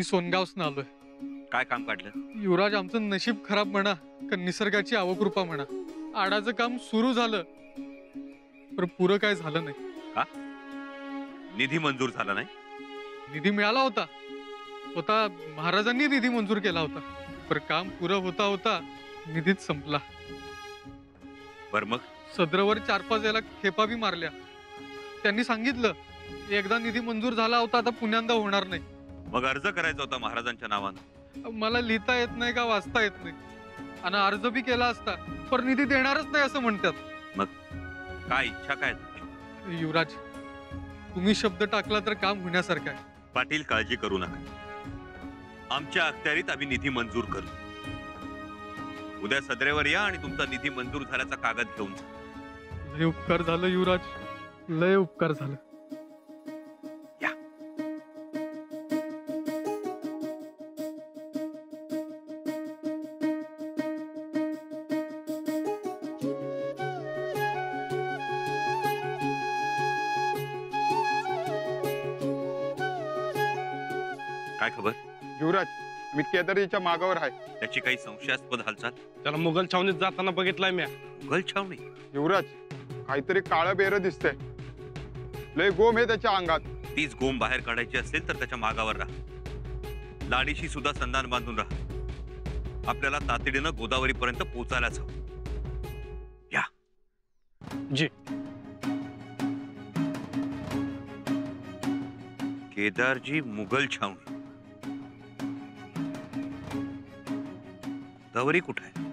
मी सोनगावसन आलोय. काय काम काढलं? युवराज, आमचं नशीब खराब म्हणा का निसर्गाची अवकृपा म्हणा, आडाचं काम सुरू झालं पण पुरं काय झालं नाही. का? निधी मंजूर झाला नाही? निधी मिळाला होता होता महाराजांनी निधी मंजूर केला होता, पण काम पुरं होता होता निधीच संपला. बर मग? सदरवर 4-5 याला खेपा बी मारल्या. त्यांनी सांगितलं एकदा निधी मंजूर झाला होता, आता पुण्यांदा होणार नाही. मग अर्ज करायचा होता महाराजांच्या नावानं. मला लिहिता येत नाही का वाचता येत नाही, आणि अर्ज बी केला असता पण निधी देणारच नाही असं म्हणतात. मग काय इच्छा काय तुमची? युवराज, तुम्ही शब्द टाकला तर काम होण्यासारखं आहे. पाटील, काळजी करू नका. आमच्या अखत्यारीत आम्ही निधी मंजूर करू. उद्या सदरेवर या आणि तुमचा निधी मंजूर झाल्याचा कागद घेऊन जा. लय उपकार झालं युवराज, लय उपकार झालं. या. काय खबर? युवराज, मी केदारीच्या मागावर आहे. त्याची काही संशयास्पद हालचाल? त्याला मुघल छावणीत जाताना बघितलाय मी. मुघल छावणी? युवराज, काहीतरी काळं बेर दिसतंय. लय गोम आहे त्याच्या अंगात. तीच गोम बाहेर काढायची असेल तर त्याच्या मागावर राहा. लाडीशी सुद्धा संधान बांधून राहा. आपल्याला तातडीनं गोदावरी पर्यंत पोहोचायलाच हवं. या. जी. केदारजी, मुघल छावणी. गोदावरी कुठे आहे?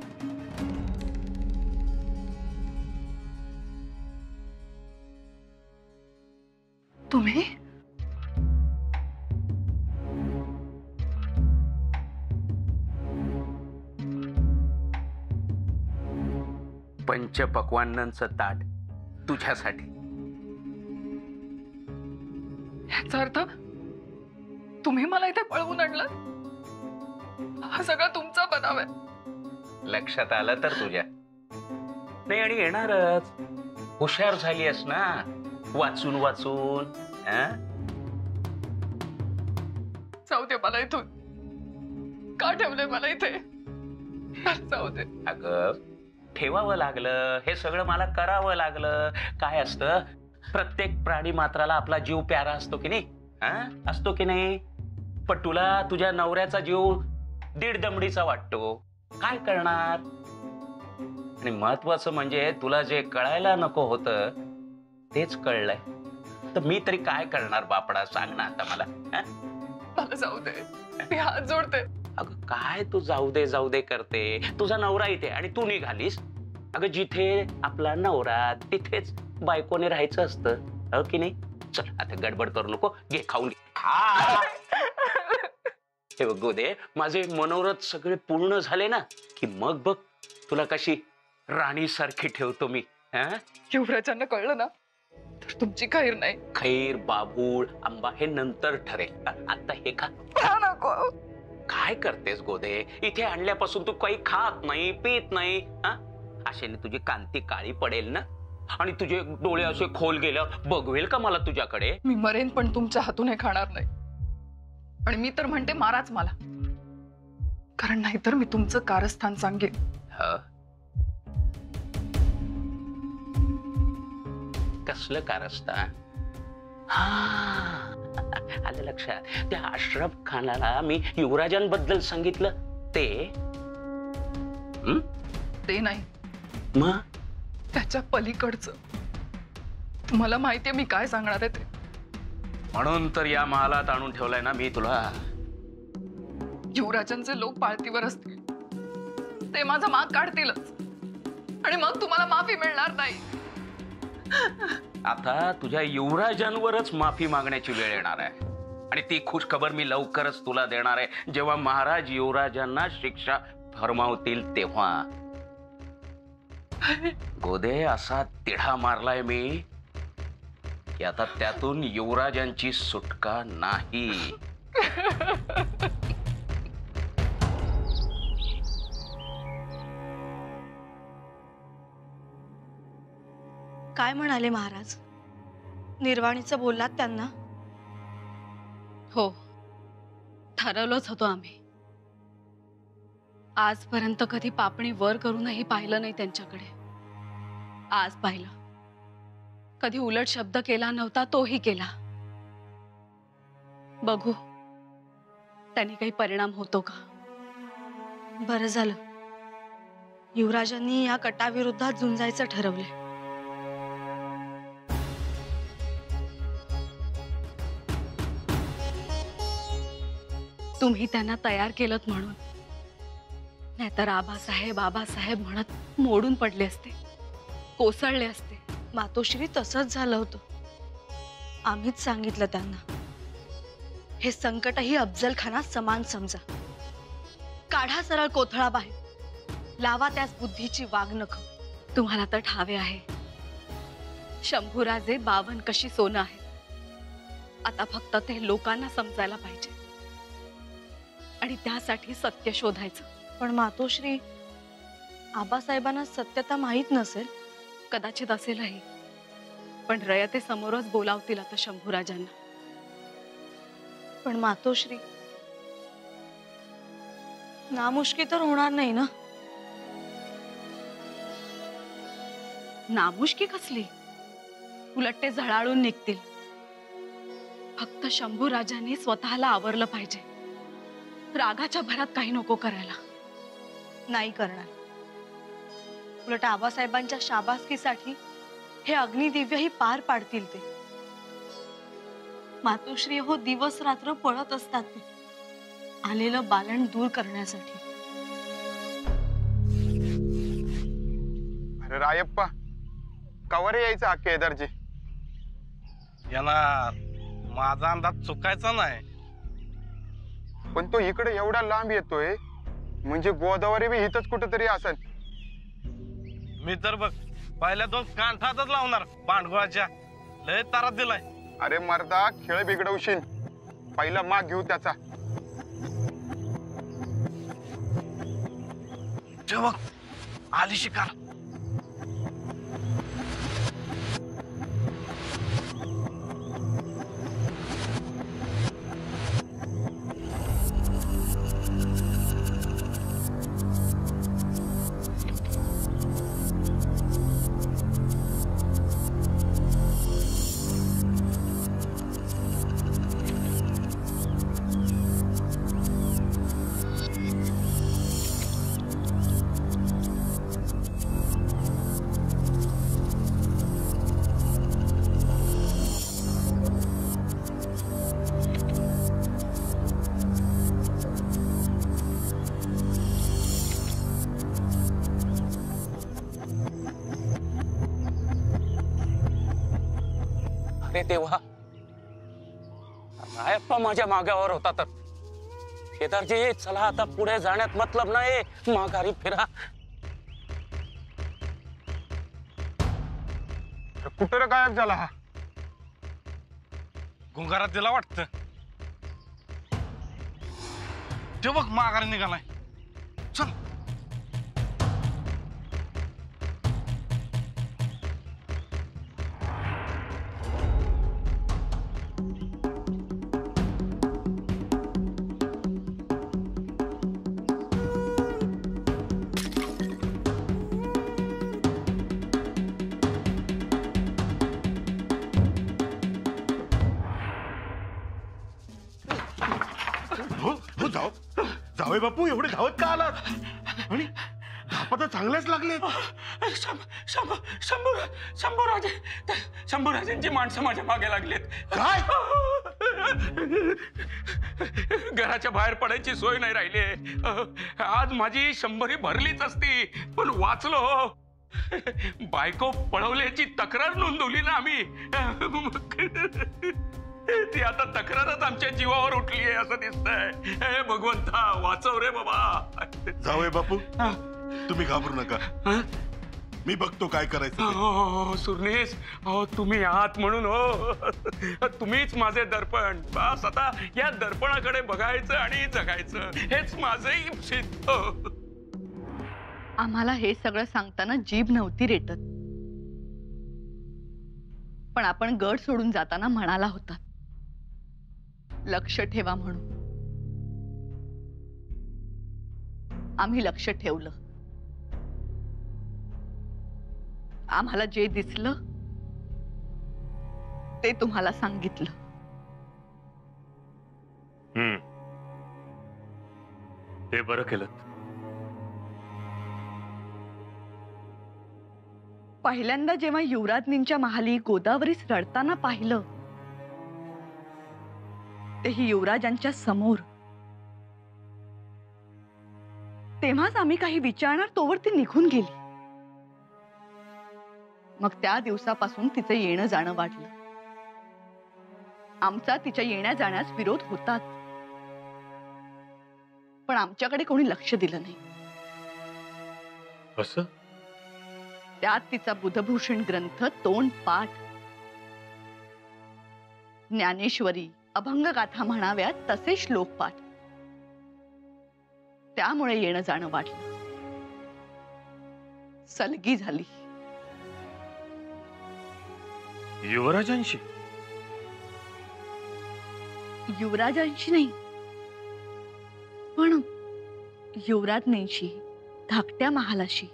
तुम्ही? पंचपक्वान्नांचं ताट तुझ्यासाठी. याचा अर्थ तुम्ही मला इथे पळवून आणलं? हा सगळा तुमचा बनाव आहे. लक्षात आलं तर तुझ्या? नाही, आणि येणारच. हुशार झालीस ना वाचून वाचून. जाऊ दे मला इथून. का ठेवलंय मला इथे? जाऊ दे. अगं, ठेवावं लागलं, हे सगळं मला करावं लागलं. काय असतं, प्रत्येक प्राणी मात्राला आपला जीव प्यारा असतो की नाही? असतो की नाही? पण तुला तुझ्या नवऱ्याचा जीव 1.5 दमडीचा वाटतो. काय करणार? आणि महत्वाचं म्हणजे तुला जे कळायला नको होतं तेच कळलंय. तर मी तरी काय करणार बापडा, सांग ना आता मला. मला जाऊ दे, मी हात जोडते. अगं, काय तू जाऊ दे जाऊ दे करते? तुझा नवरा इथे आणि तू निघालीस. अगं, जिथे आपला नवरा तिथेच बायकोने राहायचं असतं, हो की नाही? चल आता गडबड करू नको, घे खाऊन घे. हे बघ गोदे, माझे मनोरथ सगळे पूर्ण झाले ना की मग बघ तुला कशी राणी सारखी ठेवतो मी. युवराजांना कळलं ना तर तुमची खैर नाही. खैर, बाभूळ, आंबा हे नंतर ठरेल. आता हे खा. नको. काय करतेस गोदे? इथे आणल्यापासून तू काही खात नाही, पित नाही. अशाने तुझी कांती काळी पडेल ना, आणि तुझे डोळे असे खोल गेल्यावर बघवेल का मला तुझ्याकडे? मी मरेन पण तुमच्या हातून हे खाणार नाही. आणि मी तर म्हणते माराच मला, कारण नाहीतर मी तुमचं कारस्थान सांगेन. कसलं कारस्थान? आलं लक्षात. त्या अशरफ खानाला मी युवराजांबद्दल सांगितलं ते. ते नाही, मग त्याच्या पलीकडचं. तुम्हाला माहितीये मी काय सांगणार आहे ते. म्हणून तर या महालात आणून ठेवलाय ना मी तुला. युवराजांचे लोक पाळतीवर असतील, ते माझा माग काढतीलच, आणि मग तुम्हाला माफी मिळणार नाही. आता तुझ्या युवराजांवरच माफी मागण्याची वेळ येणार आहे, आणि ती खुश खबर मी लवकरच तुला देणार आहे, जेव्हा महाराज युवराजांना शिक्षा फरमावतील तेव्हा. गोदे, असा तिढा मारलाय मी की आता त्यातून युवराजांची सुटका नाही. काय म्हणाले महाराज? निर्वाणीचं बोललात त्यांना? हो, ठरवलंच होतं आम्ही. आजपर्यंत कधी पापणी वर करूनही पाहिलं नाही त्यांच्याकडे. आज पाहिलं. कधी उलट शब्द केला नव्हता, तोही केला. बघू त्यांनी काही परिणाम होतो का. बरं झालं युवराजांनी या कटाविरोधात झुंजायचं ठरवले. तुम्ही त्यांना तयार केलं म्हणून, नाहीतर आबासाहेब म्हणत मोडून पडले असते, कोसळले असते. मातोश्री तसंच झालं होतं. आम्हीच सांगितलं त्यांना, हे संकटही अफजल खानात समान समजा. काढा सरळ कोथळा बाहेर, लावा त्यास बुद्धीची वाघनखं. तुम्हाला तर ठावे आहे, शंभूराजे 52 कशी सोनं आहे. आता फक्त ते लोकांना समजायला पाहिजे आणि त्यासाठी सत्य शोधायचं. पण मातोश्री, आबासाहेबांना सत्यता माहीत नसेल. कदाचित असेलही, पण रयते समोरच बोलावतील आता शंभूराजांना. पण मातोश्री, नामुष्की तर होणार नाही ना. नामुष्की कसली, उलट ते झळाळून निघतील. फक्त शंभूराजांनी स्वतःला आवरलं पाहिजे. रागाच्या भरात काही नको करायला. नाही करणार. उलट आबासाहेबांच्या शाबासकीसाठी हे अग्निदिव्यही पार पाडतील ते. मातोश्री हो दिवस रात्र पळत असतात ते आलेलं बालन दूर करण्यासाठी. अरे रायप्पा, कवर यायचं हा केदारजी. येणार. माझा अंदाज चुकायचा नाही. पण तो इकडे एवढा लांब येतोय म्हणजे गोदावरी बी इथंच कुठेतरी असेल. मी तर बघ पहिल्या 2 कांठातच लावणार पांडवाच्या. लय तारा दिलाय. अरे मर्दा, खेळ बिघडवशील. पहिला माग घेऊ त्याचा. ते बघ आली शिकार. अरे देवा, रायप्पा माझ्या मागावर होता तर. केदारजी चला आता पुढे जाण्यात मतलब नाही, माघारी फिरा. कुठं रे गायब झाला हा? गुंगारात दिला वाटतं. ते बघ माघारी निघालाय. चल. जावई बापू, एवढे धावत का आलात? आणि धापा तर चांगलेच लागले. शंभूराजांची माणसं माझ्या मागे लागलेत. काय? घराच्या बाहेर पडायची सोय नाही राहिली. आज माझी 100 भरलीच असती, पण वाचलो. बायको पळवल्याची तक्रार नोंदवली ना आम्ही. ती आता तक्रारच आमच्या जीवावर उठली आहे असं दिसतंय. हे भगवंता, वाचव रे बाबा. जावई बापू, तुम्ही घाबरू नका. मी बघतो काय करायचं ते. हो सुरनीस, हो तुम्ही आहात म्हणून. हो तुम्हीच माझे दर्पण. बस आता या दर्पणाकडे बघायचं आणि जगायचं, हेच माझंही इप्सित. आम्हाला हे सगळं सांगताना जीभ नव्हती रेटत, पण आपण गड सोडून जाताना म्हणाला होता लक्ष ठेवा म्हणून. आम्ही लक्ष ठेवलं. आम्हाला जे दिसलं ते तुम्हाला सांगितलं. ते बरं केलं. पहिल्यांदा जेव्हा युवराजनींच्या महाली गोदावरीस रडताना पाहिलं, तेही युवराजांच्या समोर, तेव्हाच आम्ही काही विचारणार तोवर ती निघून गेली. मग त्या दिवसापासून तिचं येणं जाणं वाढलं. आमचा तिच्या येण्या जाण्यास विरोध होताच, पण आमच्याकडे कोणी लक्ष दिलं नाही. असं त्यात तिचा बुधभूषण ग्रंथ तोंड पाठ, ज्ञानेश्वरी, अभंगगाथा म्हणाव्यात तसे श्लोकपाठ, त्यामुळे येणं जाणं वाढलं. सलगी झाली. युवराजांशी? युवराजांशी नाही, पण युवराजनींशी, धाकट्या महालाशी.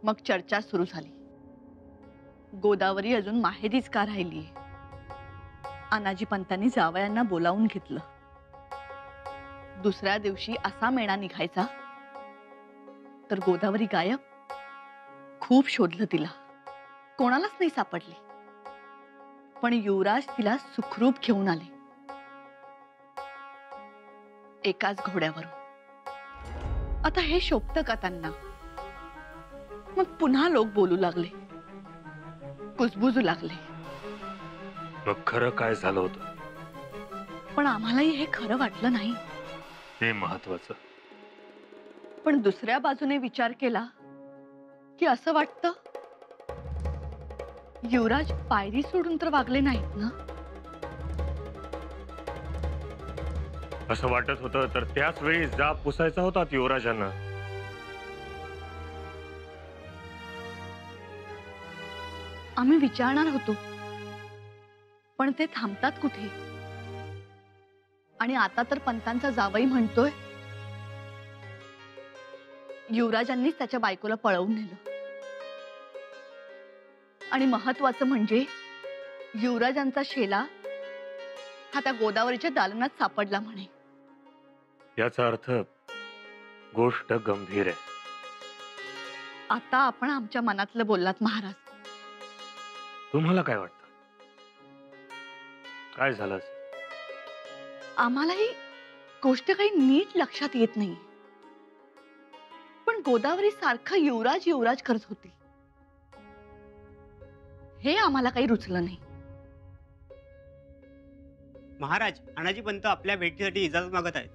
मग चर्चा सुरू झाली. गोदावरी अजून माहेरीच का राहिली? अनाजी पंतांनी जावयांना बोलावून घेतलं. दुसऱ्या दिवशी असा मेळा निघायचा तर गोदावरी गायब. खूप शोधलं तिला, कोणालाच नाही सापडली. पण युवराज तिला सुखरूप घेऊन आले, एकाच घोड्यावरून. आता हे शोभतं का त्यांना? मग पुन्हा लोक बोलू लागले, कुजबुजू लागले. मग खरं काय झालं होतं? पण आम्हालाही हे खरं वाटलं नाही. हे महत्वाचं. पण दुसऱ्या बाजूने विचार केला की असं वाटतं, युवराज पायरी सोडून तर वागले नाहीत ना? असं वाटत होतं तर त्याच वेळी जाब पुसायचा होता युवराजांना. आम्ही विचारणार होतो, पण ते थांबतात कुठे? आणि आता तर पंतांचा जावई म्हणतोय युवराजांनीच त्याच्या बायकोला पळवून नेलं. आणि महत्वाचं म्हणजे युवराजांचा शेला हा त्या गोदावरीच्या दालनात सापडला म्हणे. याचा अर्थ गोष्ट गंभीर आहे. आता आपण आमच्या मनातलं बोललात महाराज. तुम्हाला काय वाटतं? काय झालं? आम्हालाही गोष्ट काही नीट लक्षात येत नाही. पण गोदावरी सारखं युवराज युवराज करत होती, हे आम्हाला काही रुचलं नाही. महाराज, अनाजी पंत आपल्या भेटीसाठी इजाजत मागत आहेत.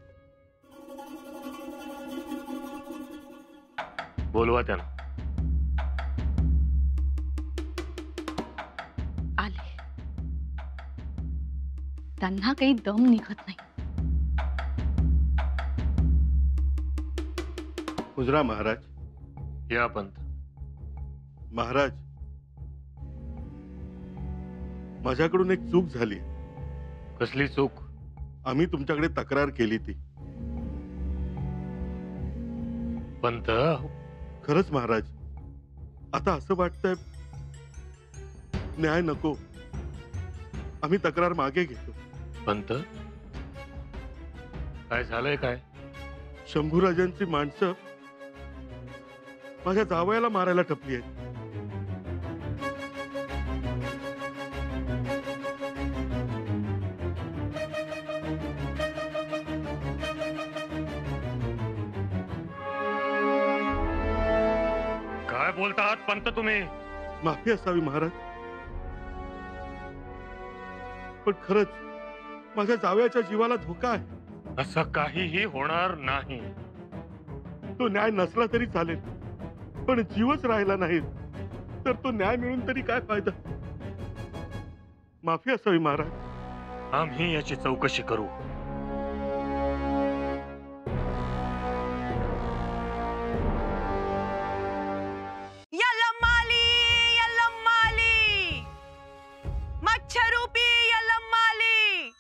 बोलवा त्यांना. आले. त्यांना काही दम निघत नाही. हुजरा महाराज. या पंत. महाराज, माझ्याकडून एक चूक झाली. कसली चूक? आम्ही तुमच्याकडे तक्रार केली ती. पंत. खरंच महाराज, आता असं वाटतंय न्याय नको. आम्ही तक्रार मागे घेतो. पंत, काय झालंय? काय? शंभूराजांची माणसं माझ्या जावयाला मारायला टपली आहेत. काय बोलता आहात पंत तुम्ही? माफी असावी महाराज, पण खरंच माझ्या जावयाच्या जीवाला धोका आहे. असं काहीही होणार नाही. तो न्याय नसला तरी चालेल, पण जीवच राहिला नाही तर तो न्याय मिळून तरी काय फायदा? माफी असावी महाराज. आम्ही याची चौकशी करू. मच्छरूपी यल्लम्माली,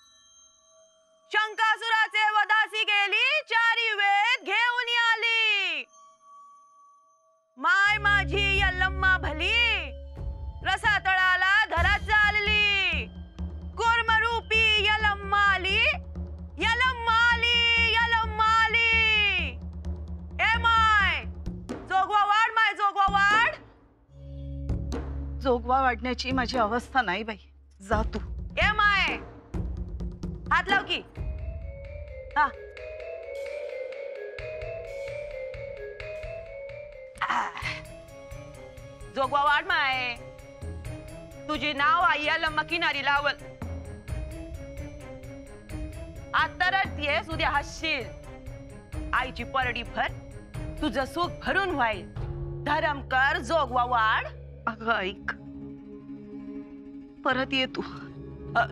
शंकासुराचे वधासी गेली, चारी वेद घेऊन आली. माय माझी यल्लम्मा भली रसा तळाला धरा चालली कुर्मरूपी यलम्माली यलम्माली यलम्माली ए माय जोगवा वाढ माय जोगवा वाढ. जोगवा वाढण्याची माझी अवस्था नाही बाई, जा तू. ए माय हात लाव की. हा जोगवा वाढ माय. तुझे नाव आई यल्लम्मा किनारी लावल. आता रडतीयस उद्या हसशील. आईची परडी भर तुझं सुख भरून व्हाईल. धरम कर जोगवा वाढ. अगं ऐक, परत ये तू.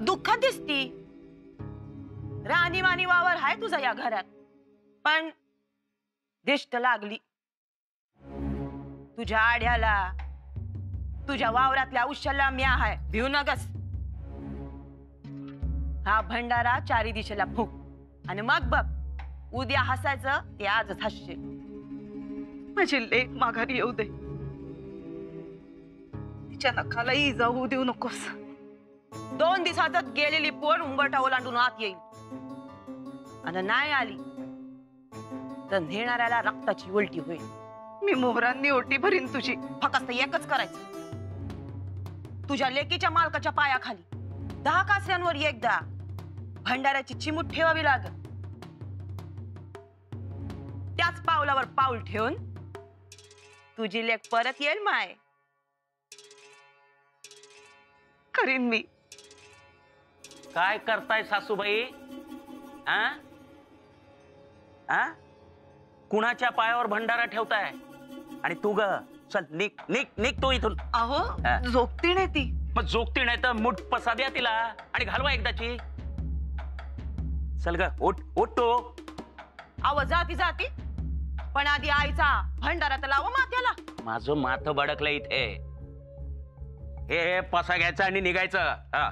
दुःख दिसती. राणीवाणी वावर हाय तुझा या घरात, पण दिष्ट लागली तुझ्या आड्याला. तुझ्या वावरातल्या उशाला म्या हाय, भिऊ नगस. हा भंडारा चारी दिशेला फूक आणि मग बघ उद्या हसायचं ते आजच हसशील. माझी लेक माघारी येऊ दे. तिच्या नखालाही इजा होऊ देऊ नकोस. 2 दिवसातच गेलेली पोर उंबरठा ओलांडून आत येईल आणि नाही आली तर नेणाऱ्याला रक्ताची उलटी होईल. मी मोहरांनी ओटी भरीन तुझी. फक्त एकच करायचं, तुझ्या लेकीच्या मालकाच्या पायाखाली 10 कासऱ्यांवर एकदा भंडाऱ्याची चिमूट ठेवावी लागल. त्याच पावलावर पाऊल ठेवून तुझी लेक परत येईल माय. करीन मी. काय करताय सासूबाई? आ? आ? कुणाच्या पायावर भंडारा ठेवताय? आणि तू ग चल निक निक निक तो इथून. अहो झोपती नाही ती. मग झोपती नाही तर मुठ पसा द्या तिला आणि घालवा एकदाची. चल ग ओट ओट तो. अव जाती जाती, पण आधी आईचा भंडारा तर लावा माथ्याला. माझं माथ बडकलं इथे. हे पसा घ्यायचं आणि निघायचं. हा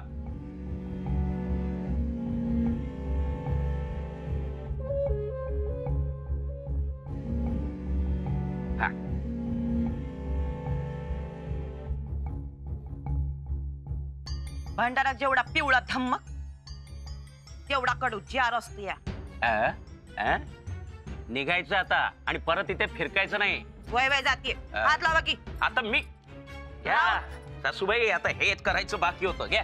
भंडारा जेवढा पिवळा धम्मक तेवढा कडू जार असतो या. निघायचं आता आणि परत इथे फिरकायचं नाही. वय वय जातीये. हात लावा की. आता मी घ्या सासूबाई, आता हेच करायचं बाकी होतं. घ्या.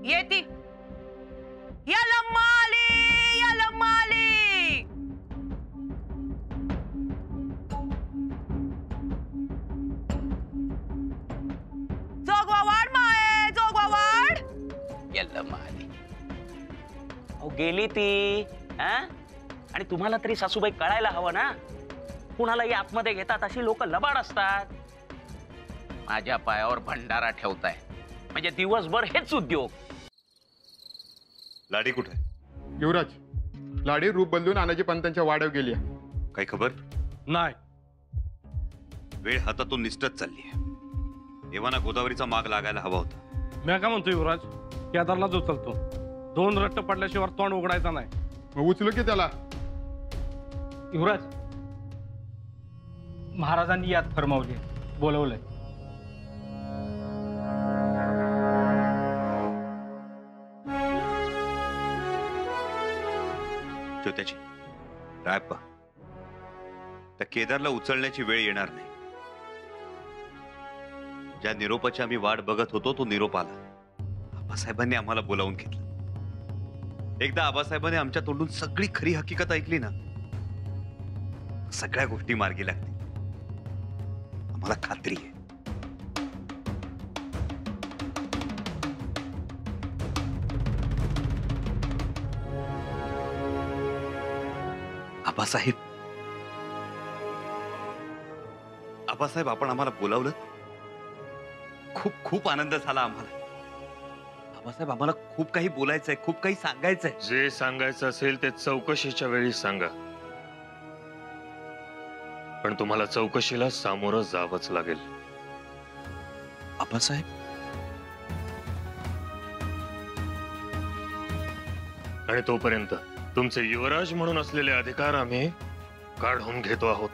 येती यलम्माली यलम्माली. जोगवा वाढ माय जोगवा वाढ. यल्लम्माली. अहो गेली ती. आणि तुम्हाला तरी सासूबाई कळायला हवं ना. कुणालाही आतमध्ये घेतात अशी लोक लबाड असतात. माझ्या पायावर भंडारा ठेवताय म्हणजे दिवसभर हेच उद्योग. लाडी कुठे? युवराज, लाडी रूप बदलून आनाजी पंतांच्या वाड्यावर गेली. काही खबर नाही. वेळ हातातून निष्ठच चालली आहे. एव्हाना गोदावरीचा माग लागायला हवा होता. मी काय म्हणतो युवराज, केदारलाच उचलतो. 2 रट्ट पडल्याशिवाय तोंड उघडायचा नाही. मग उचलू की त्याला? युवराज, महाराजांनी यात फरमावले, बोलवलंय. त्याची रायप्पा, त्या केदारला उचलण्याची वेळ येणार नाही. ज्या निरोपाची आम्ही वाट बघत होतो तो निरोप आला. आबासाहेबांनी आम्हाला बोलावून घेतलं. एकदा आबासाहेबांनी आमच्या तोंडून सगळी खरी हकीकत ऐकली ना, सगळ्या गोष्टी मार्गी लागतील. आम्हाला खात्री आहे. आबासाहेब, आबासाहेब आपण आम्हाला बोलावलं. खूप खूप आनंद झाला आम्हाला. आबासाहेब आम्हाला खूप काही बोलायचंय, खूप काही सांगायचंय. जे सांगायचं असेल ते चौकशीच्या वेळी सांगा, पण तुम्हाला चौकशीला सामोरं जावंच लागेल. आबासाहेब, आणि तोपर्यंत तुमचे युवराज म्हणून असलेले अधिकार आम्ही काढून घेतो आहोत.